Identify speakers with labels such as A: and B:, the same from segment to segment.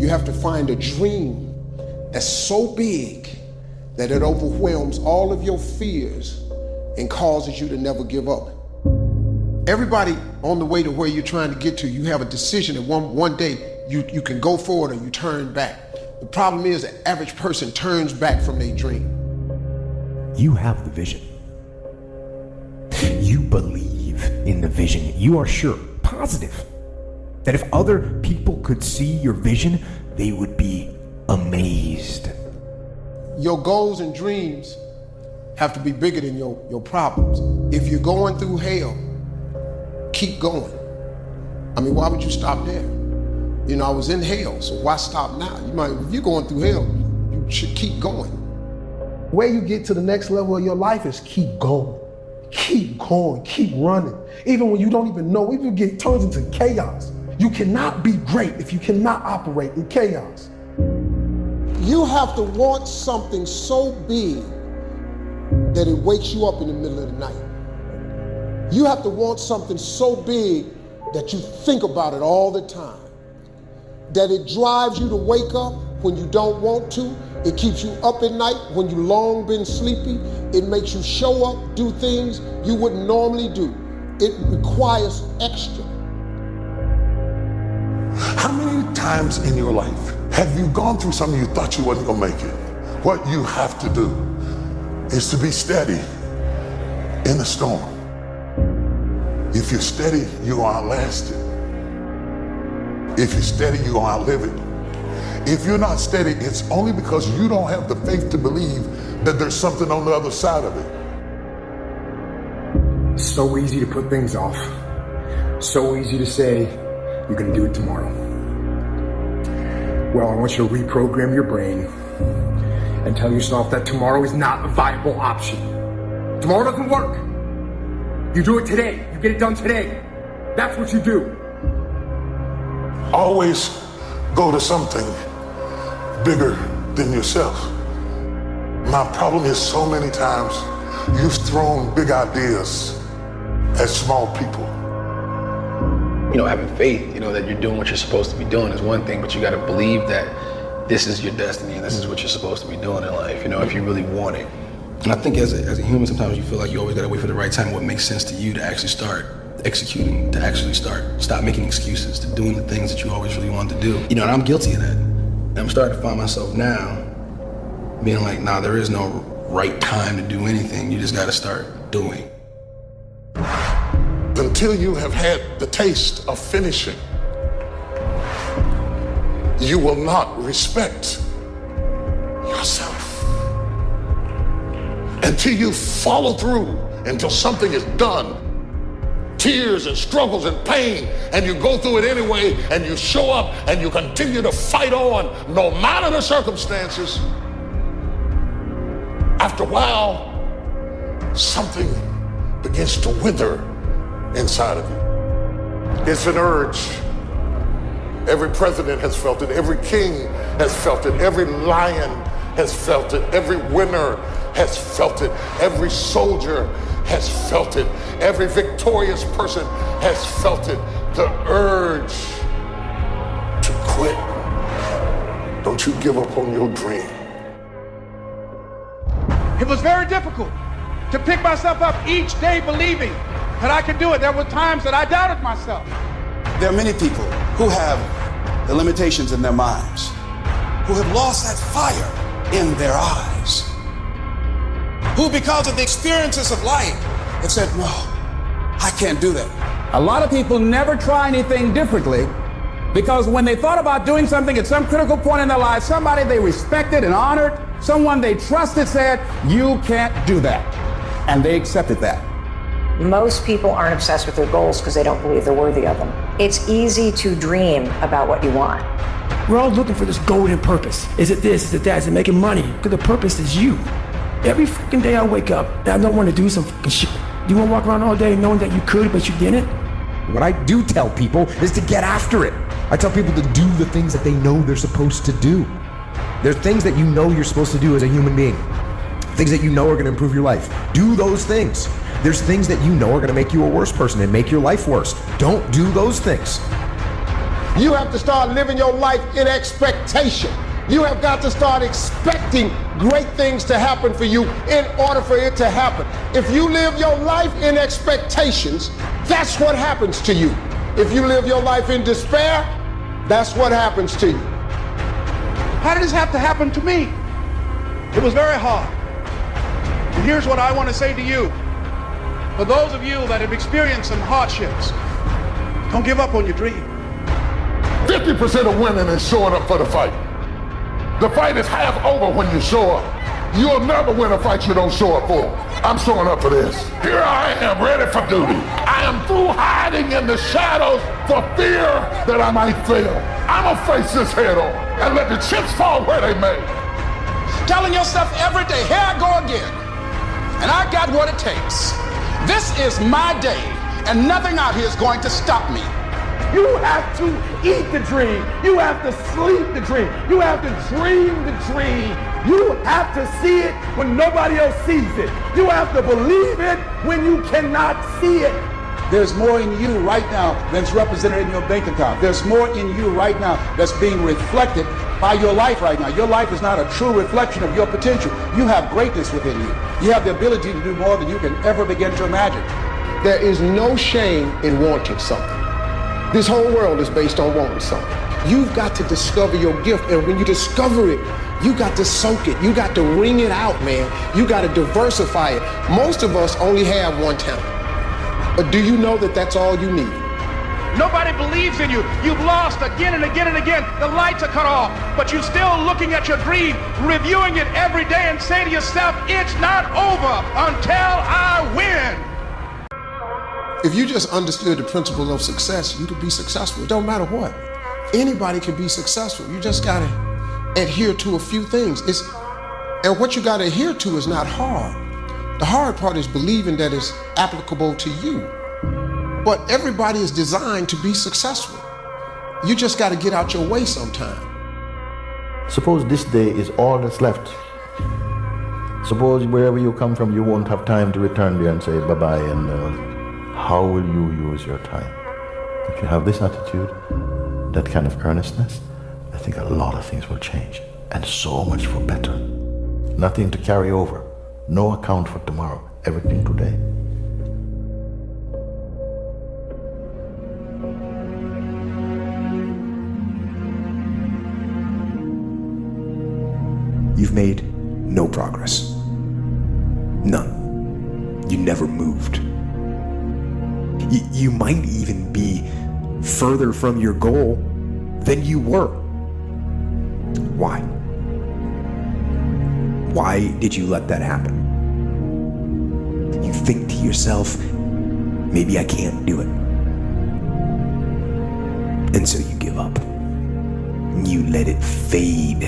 A: You have to find a dream that's so big that it overwhelms all of your fears and causes you to never give up. Everybody on the way to where you're trying to get to, you have a decision that one day you can go forward or you turn back. The problem is the average person turns back from their dream.
B: You have the vision. You believe in the vision. You are sure, positive, that if other people could see your vision, they would be amazed.
A: Your goals and dreams have to be bigger than your problems. If you're going through hell, keep going. I mean, why would you stop there? You know, I was in hell, so why stop now? If you're going through hell, you should keep going. The way you get to the next level of your life is keep going. Keep going, keep running. Even when you don't even know, even it turns into chaos. You cannot be great if you cannot operate in chaos. You have to want something so big that it wakes you up in the middle of the night. You have to want something so big that you think about it all the time. That it drives you to wake up when you don't want to. It keeps you up at night when you long been sleepy. It makes you show up, do things you wouldn't normally do. It requires extra.
C: How many times in your life have you gone through something you thought you wasn't gonna make it? What you have to do is to be steady in the storm. If you're steady, you will outlast it. If you're steady, you will outlive it. If you're not steady, it's only because you don't have the faith to believe that there's something on the other side of it.
D: It's so easy to put things off. So easy to say, you're gonna do it tomorrow. Well, I want you to reprogram your brain and tell yourself that tomorrow is not a viable option. Tomorrow doesn't work. You do it today. You get it done today. That's what you do.
C: Always go to something bigger than yourself. My problem is so many times you've thrown big ideas at small people.
E: You know, having faith, that you're doing what you're supposed to be doing is one thing, but you got to believe that this is your destiny and this is what you're supposed to be doing in life, if you really want it. And I think as a human, sometimes you feel like you always got to wait for the right time, what makes sense to you to actually start executing, to actually stop making excuses, to doing the things that you always really wanted to do. And I'm guilty of that. And I'm starting to find myself now being like, nah, there is no right time to do anything. You just got to start doing.
C: Until you have had the taste of finishing, you will not respect yourself. Until you follow through, until something is done, tears and struggles and pain, and you go through it anyway, and you show up and you continue to fight on no matter the circumstances. After a while, something begins to wither inside of you. It's an urge. Every president has felt it. Every king has felt it. Every lion has felt it. Every winner has felt it. Every soldier has felt it. Every victorious person has felt it. The urge to quit. Don't you give up on your dream.
F: It was very difficult to pick myself up each day believing that I could do it. There were times that I doubted myself.
G: There are many people who have the limitations in their minds, who have lost that fire in their eyes, who because of the experiences of life have said, no, I can't do that.
H: A lot of people never try anything differently because when they thought about doing something at some critical point in their lives, somebody they respected and honored, someone they trusted said, you can't do that. And they accepted that.
I: Most people aren't obsessed with their goals because they don't believe they're worthy of them. It's easy to dream about what you want.
J: We're all looking for this golden purpose. Is it this? Is it that? Is it making money? Because the purpose is you. Every fucking day I wake up, I don't want to do some fucking shit. You want to walk around all day knowing that you could, but you didn't?
B: What I do tell people is to get after it. I tell people to do the things that they know they're supposed to do. There's things that you know you're supposed to do as a human being. Things that you know are going to improve your life. Do those things. There's things that you know are going to make you a worse person and make your life worse. Don't do those things.
A: You have to start living your life in expectation. You have got to start expecting great things to happen for you in order for it to happen. If you live your life in expectations, that's what happens to you. If you live your life in despair, that's what happens to you.
F: How did this have to happen to me? It was very hard. And here's what I want to say to you. For those of you that have experienced some hardships, don't give up on your dream.
C: 50% of winning is showing up for the fight. The fight is half over when you show up. You'll never win a fight you don't show up for. I'm showing up for this. Here I am, ready for duty. I am through hiding in the shadows for fear that I might fail. I'm gonna face this head on and let the chips fall where they may.
F: Telling yourself every day, here I go again. And I got what it takes. This is my day, and nothing out here is going to stop me.
J: You have to eat the dream. You have to sleep the dream. You have to dream the dream. You have to see it when nobody else sees it. You have to believe it when you cannot see it.
F: There's more in you right now than's represented in your bank account. There's more in you right now that's being reflected by your life right now. Your life is not a true reflection of your potential. You have greatness within you. You have the ability to do more than you can ever begin to imagine.
A: There is no shame in wanting something. This whole world is based on wanting something. You've got to discover your gift, and when you discover it, you got to soak it. You got to wring it out, man. You got to diversify it. Most of us only have one talent. But do you know that that's all you need?
F: Nobody believes in you. You've lost again and again and again. The lights are cut off, but you're still looking at your dream, reviewing it every day and say to yourself, it's not over until I win.
A: If you just understood the principle of success, you could be successful. It don't matter what. Anybody can be successful. You just gotta adhere to a few things. And what you gotta adhere to is not hard. The hard part is believing that it's applicable to you. But everybody is designed to be successful. You just gotta get out your way sometime.
K: Suppose this day is all that's left. Suppose wherever you come from, you won't have time to return there and say bye-bye, and how will you use your time? If you have this attitude, that kind of earnestness, I think a lot of things will change, and so much for better. Nothing to carry over, no account for tomorrow, everything today.
B: You've made no progress. None. You never moved. You might even be further from your goal than you were. Why? Why did you let that happen? You think to yourself, maybe I can't do it. And so you give up. You let it fade.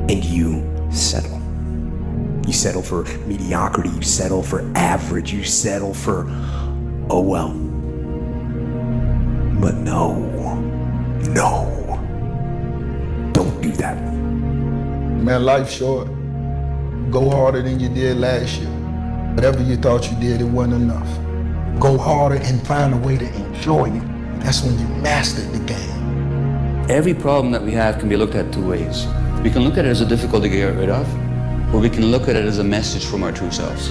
B: And you settle. You settle for mediocrity, you settle for average, you settle for, oh well. But no, don't do that.
L: Man, life's short. Go harder than you did last year. Whatever you thought you did, it wasn't enough. Go harder and find a way to enjoy it. That's when you mastered the game.
M: Every problem that we have can be looked at two ways. We can look at it as a difficulty to get rid of, or we can look at it as a message from our true selves.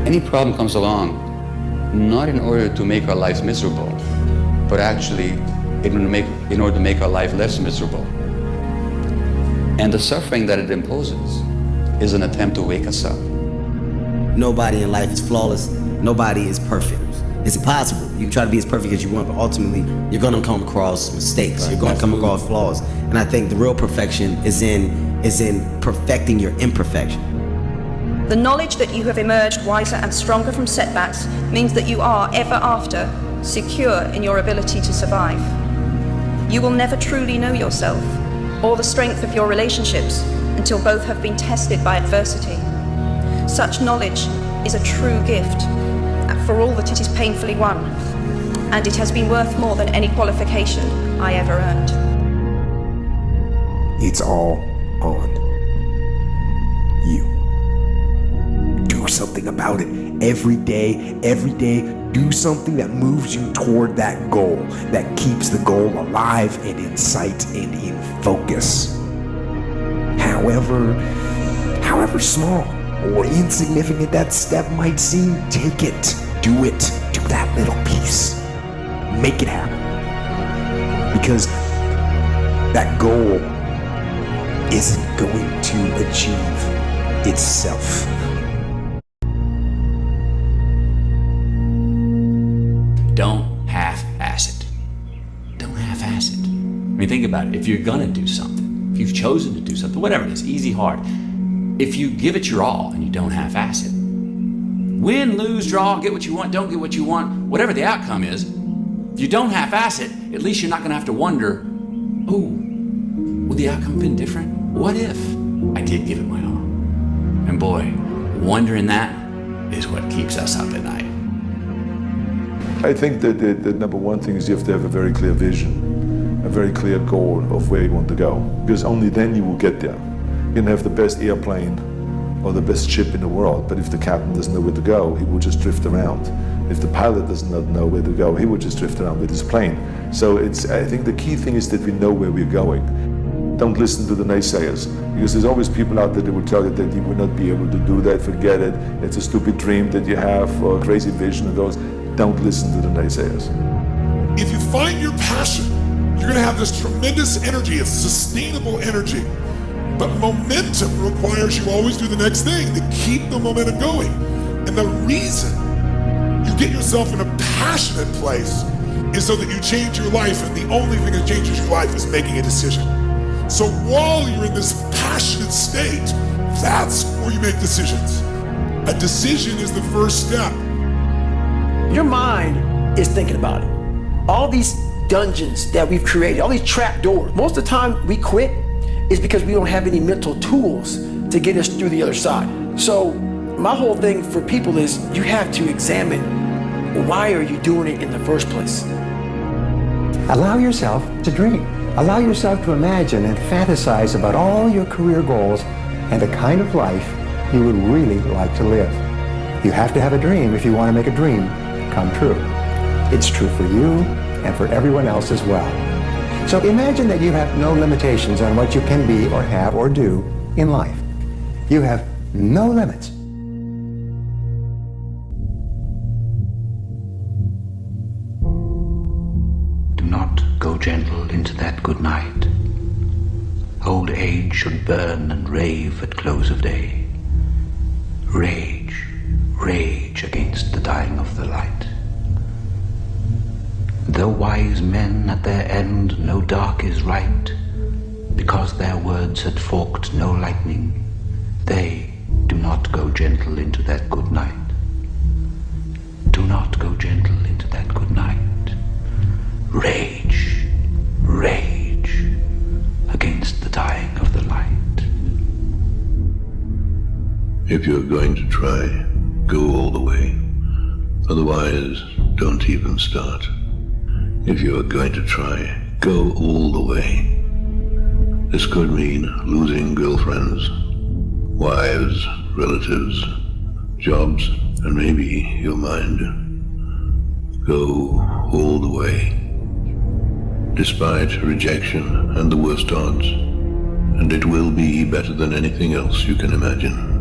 M: Any problem comes along, not in order to make our lives miserable, but actually in order to make our life less miserable. And the suffering that it imposes is an attempt to wake us up.
N: Nobody in life is flawless. Nobody is perfect. It's impossible. You can try to be as perfect as you want, but ultimately you're gonna come across mistakes. Right. You're gonna come across flaws. And I think the real perfection is in perfecting your imperfection.
O: The knowledge that you have emerged wiser and stronger from setbacks means that you are, ever after, secure in your ability to survive. You will never truly know yourself or the strength of your relationships until both have been tested by adversity. Such knowledge is a true gift for all that it is painfully won, and it has been worth more than any qualification I ever earned.
B: It's all on you. Do something about it. Every day, do something that moves you toward that goal, that keeps the goal alive and in sight and in focus. However small or insignificant that step might seem, take it, do it, do that little piece. Make it happen. Because that goal isn't going to achieve itself.
P: Don't half-ass it. Don't half-ass it. I mean, think about it. If you're gonna do something, if you've chosen to do something, whatever it is, easy, hard, if you give it your all and you don't half-ass it, win, lose, draw, get what you want, don't get what you want, whatever the outcome is, if you don't half-ass it, at least you're not gonna have to wonder, oh, would the outcome have been different? What if I did give it my all? And boy, wondering that is what keeps us up at night.
Q: I think that the number one thing is you have to have a very clear vision, a very clear goal of where you want to go, because only then you will get there. You can have the best airplane or the best ship in the world, but if the captain doesn't know where to go, he will just drift around. If the pilot does not know where to go, he will just drift around with his plane. So I think the key thing is that we know where we're going. Don't listen to the naysayers, because there's always people out there that will tell you that you will not be able to do that, forget it, it's a stupid dream that you have, or a crazy vision of those. Don't listen to the naysayers.
C: If you find your passion, you're gonna have this tremendous energy, it's sustainable energy. But momentum requires you always do the next thing to keep the momentum going. And the reason you get yourself in a passionate place is so that you change your life, and the only thing that changes your life is making a decision. So while you're in this passionate state, that's where you make decisions. A decision is the first step.
R: Your mind is thinking about it. All these dungeons that we've created, all these trap doors, most of the time we quit is because we don't have any mental tools to get us through the other side. So my whole thing for people is you have to examine, why are you doing it in the first place?
S: Allow yourself to dream. Allow yourself to imagine and fantasize about all your career goals and the kind of life you would really like to live. You have to have a dream if you want to make a dream come true. It's true for you and for everyone else as well. So imagine that you have no limitations on what you can be or have or do in life. You have no limits.
T: Do not go gentle into that good night. Old age should burn and rave at close of day. Rage, rage against the dying of the light. Though wise men at their end know dark is right, because their words had forked no lightning, they do not go gentle into that good night. Do not go gentle into that good night. Rage, rage against the dying of the light.
U: If you're going to try, go all the way. Otherwise, don't even start. If you are going to try, go all the way. This could mean losing girlfriends, wives, relatives, jobs, and maybe your mind. Go all the way. Despite rejection and the worst odds, and it will be better than anything else you can imagine.